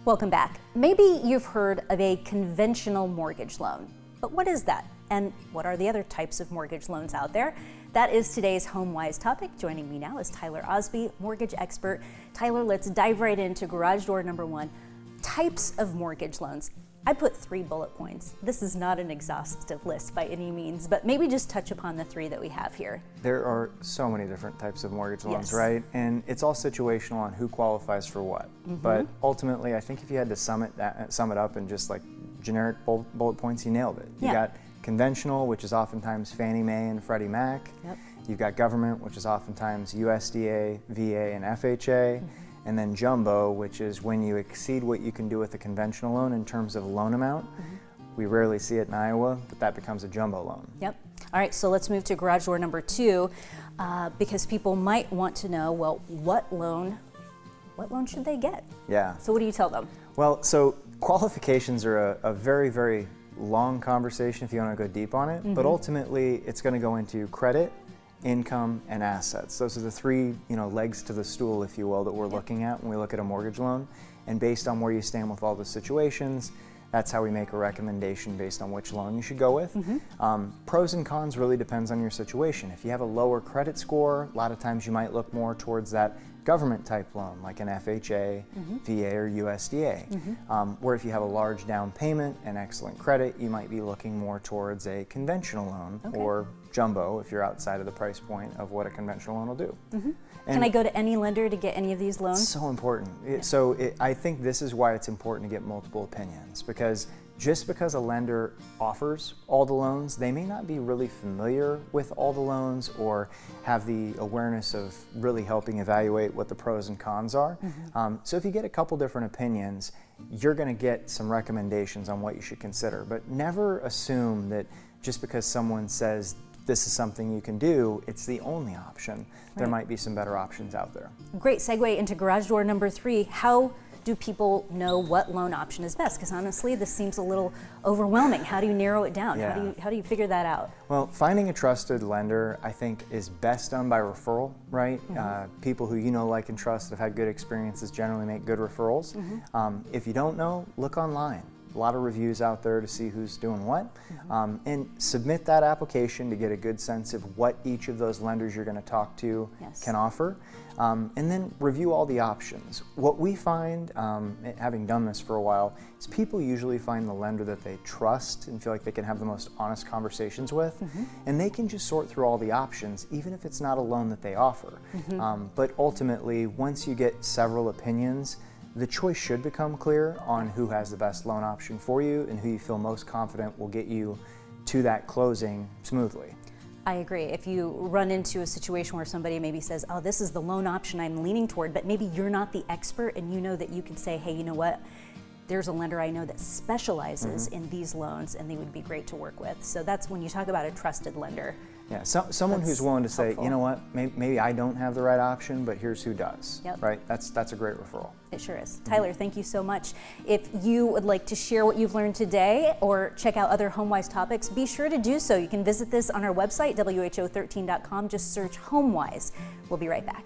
Welcome back. Maybe you've heard of a conventional mortgage loan, but what is that? And what are the other types of mortgage loans out there? That is today's HomeWise topic. Joining me now is Tyler Osby, mortgage expert. Tyler, let's dive right into garage door number one, types of mortgage loans. I put 3 bullet points. This is not an exhaustive list by any means, but maybe just touch upon the 3 that we have here. There are so many different types of mortgage loans, Yes. right? And it's all situational on who qualifies for what. But ultimately, I think if you had to sum it up in just like generic bullet points, you nailed it. You got conventional, which is oftentimes Fannie Mae and Freddie Mac. Yep. You've got government, which is oftentimes USDA, VA, and FHA. And then jumbo, which is when you exceed what you can do with a conventional loan in terms of loan amount. We rarely see it in Iowa, but that becomes a jumbo loan. Yep. All right, so let's move to garage door number 2, because people might want to know, well, what loan should they get? Yeah. So what do you tell them? Well, so qualifications are a very, very long conversation if you want to go deep on it, but ultimately it's going to go into credit, income, and assets. Those are the 3, legs to the stool, if you will, that we're looking at when we look at a mortgage loan. And based on where you stand with all the situations, that's how we make a recommendation based on which loan you should go with. Pros and cons really depends on your situation. If you have a lower credit score, a lot of times you might look more towards that government type loan like an FHA, VA, or USDA. Where if you have a large down payment and excellent credit, you might be looking more towards a conventional loan or jumbo if you're outside of the price point of what a conventional loan will do. Can I go to any lender to get any of these loans? So important. I think this is why it's important to get multiple opinions, because just because a lender offers all the loans, they may not be really familiar with all the loans or have the awareness of really helping evaluate what the pros and cons are. So if you get a couple different opinions, you're going to get some recommendations on what you should consider. But never assume that just because someone says this is something you can do, it's the only option. There might be some better options out there. Great segue into garage door number 3. How do people know what loan option is best? Because honestly, this seems a little overwhelming. How do you narrow it down? How do you figure that out? Well, finding a trusted lender, I think, is best done by referral, right? People who you know, like, and trust that have had good experiences generally make good referrals. If you don't know, look online. A lot of reviews out there to see who's doing what, and submit that application to get a good sense of what each of those lenders you're going to talk to can offer, and then review all the options. What we find, having done this for a while, is people usually find the lender that they trust and feel like they can have the most honest conversations with, and they can just sort through all the options, even if it's not a loan that they offer. But ultimately, once you get several opinions, the choice should become clear on who has the best loan option for you and who you feel most confident will get you to that closing smoothly. I agree. If you run into a situation where somebody maybe says, oh, this is the loan option I'm leaning toward, but maybe you're not the expert and you know that you can say, hey, you know what? There's a lender I know that specializes in these loans and they would be great to work with. So that's when you talk about a trusted lender. Yeah, someone who's willing to say, you know what, maybe I don't have the right option, but here's who does, right? That's a great referral. It sure is. Tyler, thank you so much. If you would like to share what you've learned today or check out other HomeWise topics, be sure to do so. You can visit this on our website, who13.com. Just search HomeWise. We'll be right back.